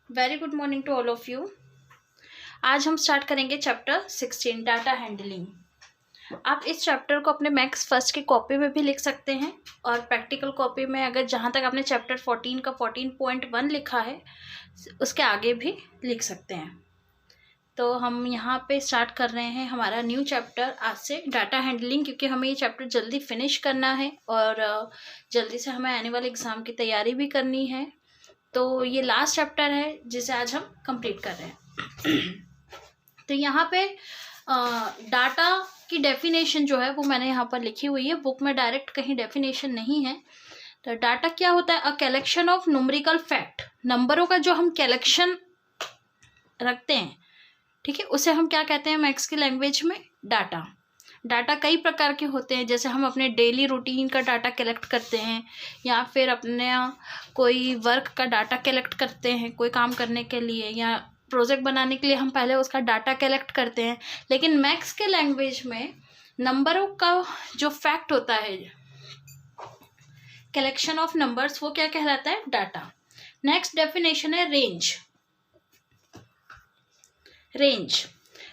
Very good morning to all of you. आज हम start करेंगे चैप्टर 16 डाटा हैंडलिंग। आप इस चैप्टर को अपने मैथ्स फर्स्ट की कॉपी में भी लिख सकते हैं और प्रैक्टिकल कॉपी में अगर जहाँ तक आपने चैप्टर 14 का 14.1 लिखा है उसके आगे भी लिख सकते हैं। तो हम यहाँ पे स्टार्ट कर रहे हैं हमारा न्यू चैप्टर आज से डाटा हैंडलिंग, क्योंकि हमें ये चैप्टर जल्दी फिनिश करना है और जल्दी से हमें एनुअल एग्ज़ाम की तैयारी भी करनी है। तो ये लास्ट चैप्टर है जिसे आज हम कंप्लीट कर रहे हैं। तो यहाँ पे डाटा की डेफिनेशन जो है वो मैंने यहाँ पर लिखी हुई है, बुक में डायरेक्ट कहीं डेफिनेशन नहीं है। तो डाटा क्या होता है? A collection of numerical fact, नंबरों का जो हम कलेक्शन रखते हैं, ठीक है, उसे हम क्या कहते हैं मैथ्स की लैंग्वेज में? डाटा। डाटा कई प्रकार के होते हैं, जैसे हम अपने डेली रूटीन का डाटा कलेक्ट करते हैं या फिर अपने कोई वर्क का डाटा कलेक्ट करते हैं कोई काम करने के लिए, या प्रोजेक्ट बनाने के लिए हम पहले उसका डाटा कलेक्ट करते हैं। लेकिन मैथ्स के लैंग्वेज में नंबरों का जो फैक्ट होता है, कलेक्शन ऑफ नंबर्स, वो क्या कहलाता है? डाटा। नेक्स्ट डेफिनेशन है range.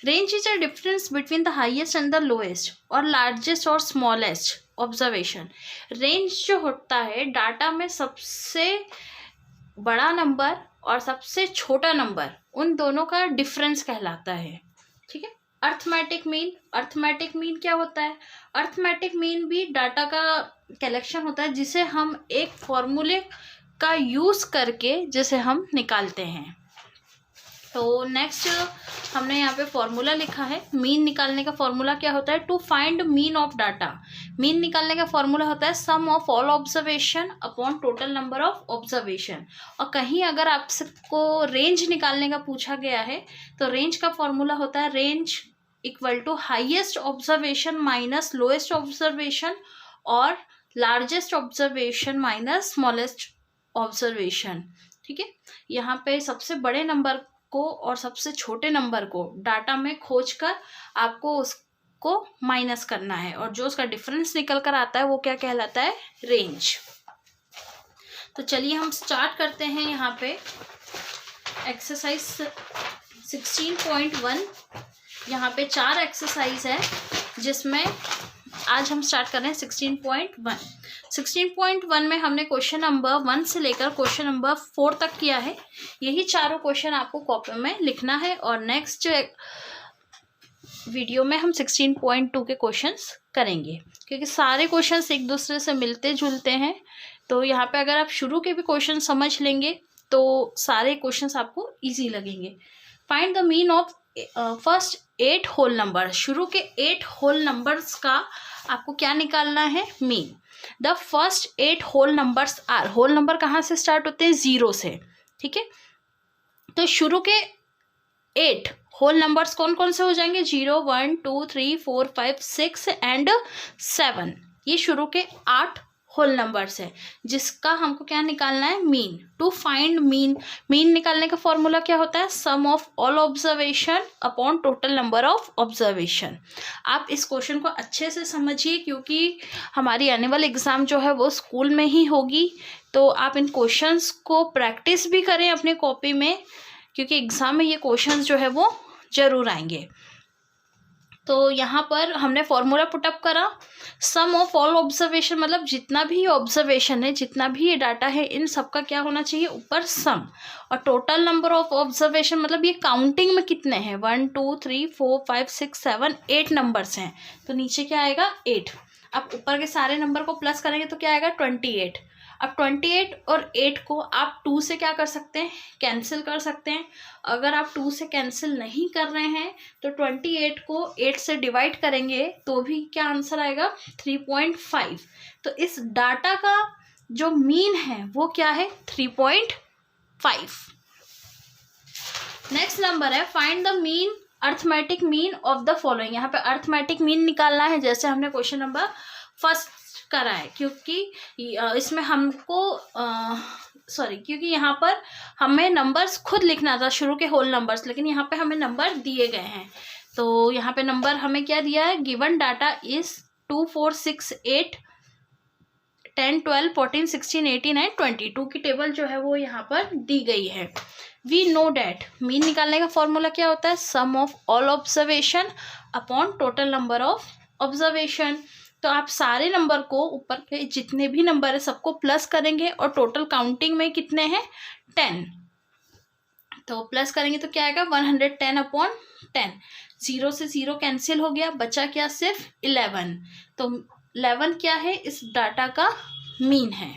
Range is a difference between the highest and the lowest और लार्जेस्ट और स्मॉलेस्ट ऑब्जर्वेशन। रेंज जो होता है डाटा में, सबसे बड़ा नंबर और सबसे छोटा नंबर, उन दोनों का डिफरेंस कहलाता है, ठीक है। अर्थमेटिक मीन क्या होता है? अर्थमेटिक मीन भी डाटा का कलेक्शन होता है जिसे हम एक फॉर्मूले का यूज़ करके जिसे हम निकालते हैं। तो नेक्स्ट हमने यहाँ पे फॉर्मूला लिखा है। मीन निकालने का फॉर्मूला क्या होता है? To find mean of data. Mean निकालने का फॉर्मूला होता है sum of all observation upon total number of observation. और कहीं अगर आपको रेंज निकालने का पूछा गया है तो रेंज का फॉर्मूला होता है range equal to highest observation minus lowest observation और largest observation minus smallest observation, ठीक है। यहाँ पे सबसे बड़े नंबर को और सबसे छोटे नंबर को डाटा में खोजकर आपको उसको माइनस करना है और जो उसका डिफरेंस निकल कर आता है वो क्या कहलाता है? रेंज। तो चलिए हम स्टार्ट करते हैं। यहाँ पे एक्सरसाइज 16.1, यहाँ पे 4 एक्सरसाइज है जिसमें आज हम स्टार्ट कर रहे हैं 16.1। 16.1 में हमने क्वेश्चन नंबर 1 से लेकर क्वेश्चन नंबर 4 तक किया है। यही चारों क्वेश्चन आपको कॉपी में लिखना है और नेक्स्ट वीडियो में हम 16.2 के क्वेश्चंस करेंगे, क्योंकि सारे क्वेश्चंस एक दूसरे से मिलते जुलते हैं। तो यहाँ पे अगर आप शुरू के भी क्वेश्चन समझ लेंगे तो सारे क्वेश्चंस आपको ईजी लगेंगे। Find the mean of first 8 whole number. शुरू के 8 होल नंबर्स का आपको क्या निकालना है? Mean. The first 8 whole numbers are, whole number कहाँ से स्टार्ट होते हैं? 0 से, ठीक है। तो शुरू के 8 होल नंबर्स कौन कौन से हो जाएंगे? 0, 1, 2, 3, 4, 5, 6 एंड 7। ये शुरू के 8 होल नंबर्स है जिसका हमको क्या निकालना है? मीन। टू फाइंड मीन निकालने का फॉर्मूला क्या होता है? Sum of all observation upon total number of observation. आप इस क्वेश्चन को अच्छे से समझिए क्योंकि हमारी एनुअल एग्ज़ाम जो है वो स्कूल में ही होगी। तो आप इन क्वेश्चंस को प्रैक्टिस भी करें अपनी कॉपी में, क्योंकि एग्ज़ाम में ये क्वेश्चंस जो है वो ज़रूर आएंगे। तो यहाँ पर हमने फॉर्मूला पुटअप करा। सम ऑफ ऑल ऑब्जर्वेशन मतलब जितना भी ऑब्जर्वेशन है, जितना भी ये डाटा है, इन सब का क्या होना चाहिए? ऊपर सम। और टोटल नंबर ऑफ ऑब्जर्वेशन मतलब ये काउंटिंग में कितने हैं? 1, 2, 3, 4, 5, 6, 7, 8 नंबर्स हैं, तो नीचे क्या आएगा? 8। अब ऊपर के सारे नंबर को प्लस करेंगे तो क्या आएगा? 28। अब 28 और 8 को आप 2 से क्या कर सकते हैं? कैंसिल कर सकते हैं। अगर आप 2 से कैंसिल नहीं कर रहे हैं तो 28 को 8 से डिवाइड करेंगे तो भी क्या आंसर आएगा? 3.5। तो इस डाटा का जो मीन है वो क्या है? 3.5। नेक्स्ट नंबर है find the mean arithmetic mean of the following. यहाँ पे अर्थमेटिक मीन निकालना है जैसे हमने क्वेश्चन नंबर फर्स्ट करा है, क्योंकि इसमें हमको क्योंकि यहाँ पर हमें नंबर्स खुद लिखना था शुरू के होल नंबर्स, लेकिन यहाँ पे हमें नंबर दिए गए हैं। तो यहाँ पे नंबर हमें क्या दिया है? गिवन डाटा इज 2, 4, 6, 8, 10, 12, 14, 16, 18 एंड 22 की टेबल जो है वो यहाँ पर दी गई है। वी नो डैट, मीन निकालने का फॉर्मूला क्या होता है, sum of all observation upon total number of observation. तो आप सारे नंबर को, ऊपर के जितने भी नंबर है सबको प्लस करेंगे और टोटल काउंटिंग में कितने हैं 10, तो प्लस करेंगे तो क्या आएगा 110 अपॉन 10। 0 से 0 कैंसिल हो गया, बचा क्या सिर्फ 11। तो 11 क्या है, इस डाटा का मीन है।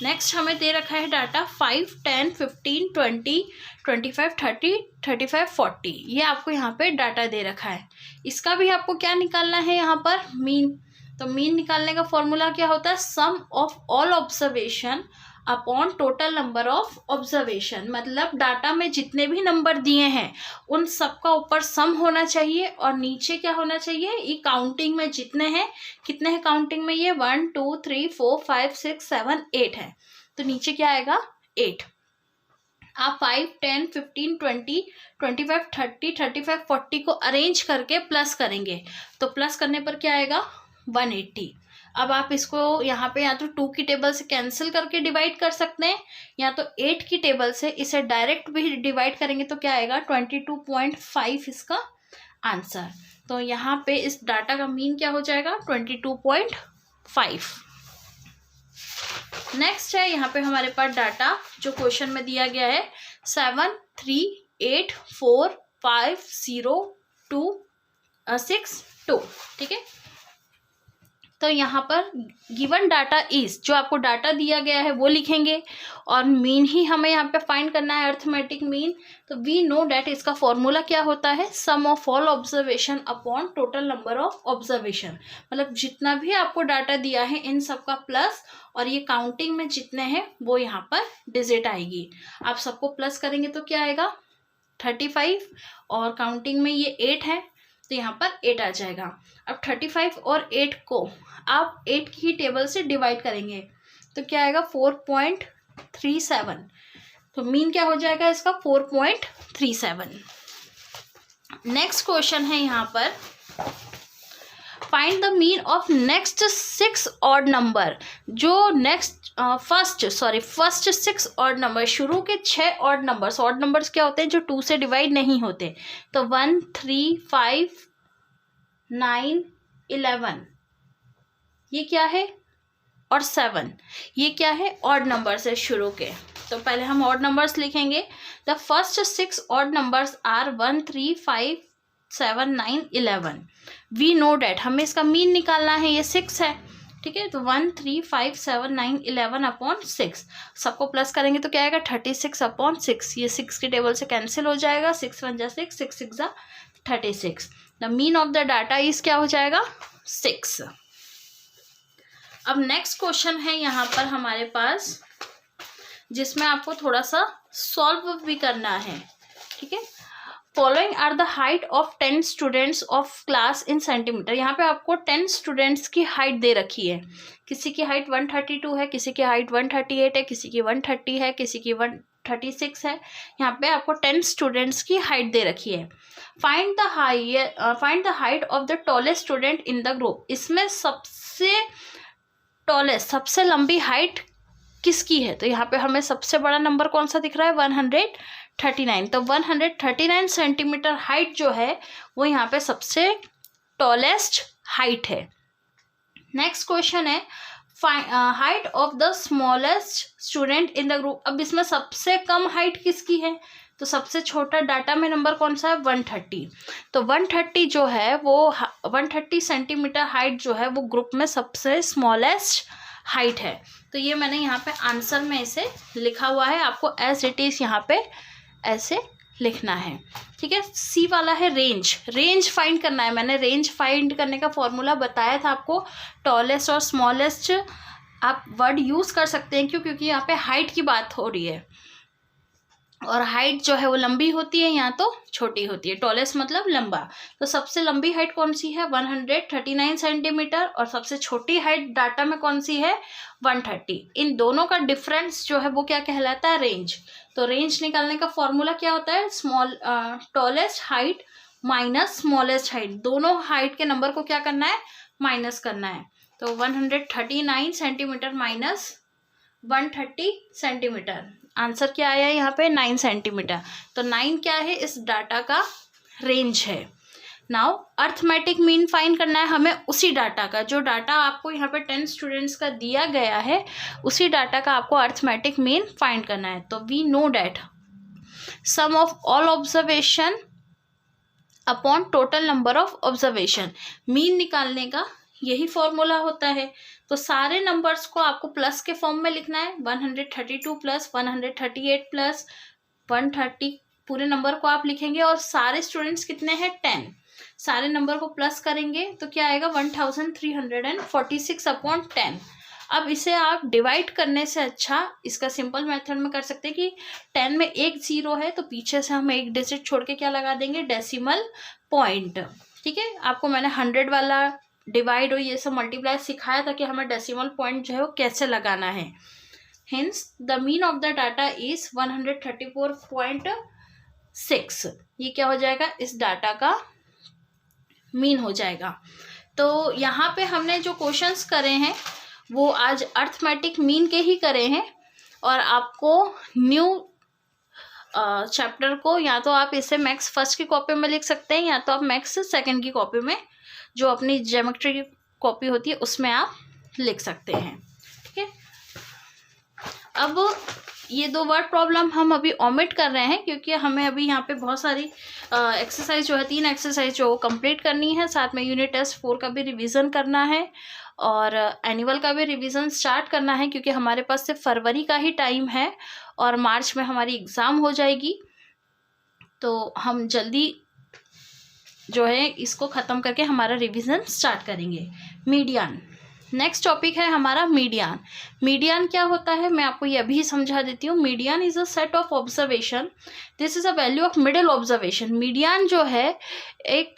नेक्स्ट हमें दे रखा है डाटा 5, 10, 15, 20, 25, 30, 35, 40। ये आपको यहाँ पे डाटा दे रखा है। इसका भी आपको क्या निकालना है यहाँ पर, मीन। तो मीन निकालने का फॉर्मूला क्या होता है, sum of all observation upon total number of observation. मतलब डाटा में जितने भी नंबर दिए हैं उन सबका ऊपर सम होना चाहिए और नीचे क्या होना चाहिए, ये काउंटिंग में जितने हैं, कितने हैं काउंटिंग में, ये 1, 2, 3, 4, 5, 6, 7, 8 है, तो नीचे क्या आएगा 8। आप 5, 10, 15, 20, 25, 30, 35, 40 को अरेंज करके प्लस करेंगे, तो प्लस करने पर क्या आएगा 180। अब आप इसको यहाँ पे या तो 2 की टेबल से कैंसिल करके डिवाइड कर सकते हैं, या तो 8 की टेबल से इसे डायरेक्ट भी डिवाइड करेंगे तो क्या आएगा 22.5 इसका आंसर। तो यहाँ पे इस डाटा का मीन क्या हो जाएगा 22.5। नेक्स्ट है यहाँ पे हमारे पास डाटा जो क्वेश्चन में दिया गया है 7, 3, 8, 4, 5, 0, 2, 6, 2। ठीक है, तो यहाँ पर गिवन डाटा इज, जो आपको डाटा दिया गया है वो लिखेंगे और मीन ही हमें यहाँ पे फाइंड करना है, अर्थमेटिक मीन। तो वी नो डैट इसका फॉर्मूला क्या होता है, sum of all observation upon total number of observation. मतलब जितना भी आपको डाटा दिया है इन सबका प्लस, और ये काउंटिंग में जितने हैं वो यहाँ पर डिजिट आएगी। आप सबको प्लस करेंगे तो क्या आएगा 35, और काउंटिंग में ये 8 है तो यहाँ पर 8 आ जाएगा। अब 35 और 8 को आप 8 की टेबल से डिवाइड करेंगे तो क्या आएगा 4.37। तो मीन क्या हो जाएगा इसका 4.37। नेक्स्ट क्वेश्चन है यहाँ पर, find the mean of next 6 odd number. जो नेक्स्ट फर्स्ट 6 ऑड नंबर, शुरू के 6 ऑड नंबर्स। ऑड नंबर्स क्या होते हैं, जो 2 से डिवाइड नहीं होते। तो 1, 3, 5, 9, 11 ये क्या है, और 7 ये क्या है, ऑड नंबर्स है शुरू के। तो पहले हम ऑड नंबर्स लिखेंगे। The first 6 odd numbers are 1, 3, 5, 7, 9, 11। We know that, हमें इसका मीन निकालना है, ये 6 है। ठीक है, तो 1, 3, 5, 7, 9, 11 अपॉन 6। सबको प्लस करेंगे तो क्या आएगा 36 अपॉन 6। ये 6 की टेबल से कैंसिल हो जाएगा, 6 1 जा 6, 6 6 जा 36। The mean of the data is क्या हो जाएगा 6। अब नेक्स्ट क्वेश्चन है यहाँ पर हमारे पास, जिसमें आपको थोड़ा सा सॉल्व भी करना है। ठीक है, following are the height of 10 students of class in centimetre. यहाँ पे आपको 10 स्टूडेंट्स की हाइट दे रखी है। किसी की हाइट 132 है, किसी की हाइट 138 है, किसी की 130 है, किसी की 136 है। यहाँ पे आपको 10 स्टूडेंट्स की हाइट दे रखी है। Find the height of the tallest student in the group. इसमें सबसे टॉलेस्ट, सबसे लंबी हाइट किसकी है, तो यहाँ पे हमें सबसे बड़ा नंबर कौन सा दिख रहा है 139। तो 139 सेंटीमीटर हाइट जो है वो यहाँ पे सबसे टॉलेस्ट हाइट है। नेक्स्ट क्वेश्चन है height of the smallest student in the group. अब इसमें सबसे कम हाइट किसकी है, तो सबसे छोटा डाटा में नंबर कौन सा है 130। तो 130 जो है वो 130 सेंटीमीटर हाइट जो है वो ग्रुप में सबसे स्मॉलेस्ट हाइट है। तो ये मैंने यहाँ पे आंसर में इसे लिखा हुआ है, आपको एज इट इज़ यहाँ पे ऐसे लिखना है। ठीक है, सी वाला है रेंज। रेंज फाइंड करना है। मैंने रेंज फाइंड करने का फॉर्मूला बताया था आपको। टॉलेस्ट और स्मॉलेस्ट आप वर्ड यूज़ कर सकते हैं, क्योंकि यहाँ पे हाइट की बात हो रही है, और हाइट जो है वो लंबी होती है, यहाँ तो छोटी होती है। टॉलेस्ट मतलब लंबा। तो सबसे लंबी हाइट कौन सी है 139 सेंटीमीटर, और सबसे छोटी हाइट डाटा में कौन सी है 130। इन दोनों का डिफरेंस जो है वो क्या कहलाता है रेंज। तो रेंज निकालने का फॉर्मूला क्या होता है tallest height minus smallest height. दोनों हाइट के नंबर को क्या करना है माइनस करना है। तो 139 सेंटीमीटर माइनस 130 सेंटीमीटर, आंसर क्या आया यहाँ पे 9 सेंटीमीटर। तो 9 क्या है, इस डाटा का रेंज है। नाउ अर्थमेटिक मीन फाइंड करना है हमें उसी डाटा का, जो डाटा आपको यहाँ पे 10 स्टूडेंट्स का दिया गया है, उसी डाटा का आपको अर्थमेटिक मीन फाइंड करना है। तो we know that sum of all observation upon total number of observation, mean निकालने का यही फॉर्मूला होता है। तो सारे नंबर्स को आपको प्लस के फॉर्म में लिखना है, 132 प्लस 138 प्लस 130, पूरे नंबर को आप लिखेंगे और सारे स्टूडेंट्स कितने हैं 10, सारे नंबर को प्लस करेंगे तो क्या आएगा 1346 अपॉन 10। अब इसे आप डिवाइड करने से अच्छा इसका सिंपल मेथड में कर सकते हैं कि 10 में एक जीरो है तो पीछे से हम एक डिजिट छोड़ के क्या लगा देंगे, डेसिमल पॉइंट। ठीक है, आपको मैंने 100 वाला डिवाइड और ये सब मल्टीप्लाई सिखाया था कि हमें डेसिमल पॉइंट जो है वो कैसे लगाना है। Hints the mean of the data is 134.6, ये क्या हो जाएगा, इस डाटा का मीन हो जाएगा। तो यहाँ पे हमने जो क्वेश्चंस करे हैं वो आज अर्थमेटिक मीन के ही करे हैं, और आपको न्यू चैप्टर को या तो आप इसे मैथ्स फर्स्ट की कॉपी में लिख सकते हैं या तो आप मैथ्स सेकंड की कॉपी में, जो अपनी ज्योमेट्री की कॉपी होती है उसमें आप लिख सकते हैं। ठीक है, अब ये 2 वर्ड प्रॉब्लम हम अभी ओमिट कर रहे हैं क्योंकि हमें अभी यहाँ पे बहुत सारी एक्सरसाइज जो है 3 एक्सरसाइज जो कंप्लीट करनी है, साथ में यूनिट टेस्ट 4 का भी रिवीजन करना है और एनुअल का भी रिवीजन स्टार्ट करना है, क्योंकि हमारे पास सिर्फ फरवरी का ही टाइम है और मार्च में हमारी एग्ज़ाम हो जाएगी। तो हम जल्दी जो है इसको ख़त्म करके हमारा रिवीजन स्टार्ट करेंगे। मीडियन, नेक्स्ट टॉपिक है हमारा मीडियन। मीडियन क्या होता है मैं आपको ये अभी समझा देती हूँ। Median is a set of observation, this is a value of middle observation. Median जो है एक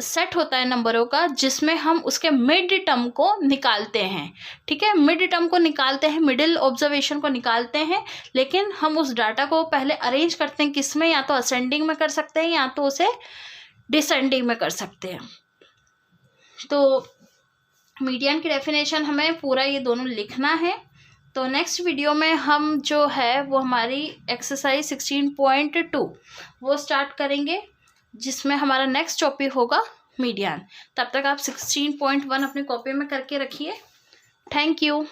सेट होता है नंबरों का जिसमें हम उसके मिड टर्म को निकालते हैं। ठीक है, मिड टर्म को निकालते हैं, मिडिल ऑब्जर्वेशन को निकालते हैं, लेकिन हम उस डाटा को पहले अरेंज करते हैं किस में, या तो असेंडिंग में कर सकते हैं या तो उसे डिसेंडिंग में कर सकते हैं। तो मीडियन की डेफिनेशन हमें पूरा ये दोनों लिखना है। तो नेक्स्ट वीडियो में हम जो है वो हमारी एक्सरसाइज 16.2 वो स्टार्ट करेंगे, जिसमें हमारा नेक्स्ट टॉपिक होगा मीडियन। तब तक आप 16.1 अपनी कॉपी में करके रखिए। Thank you.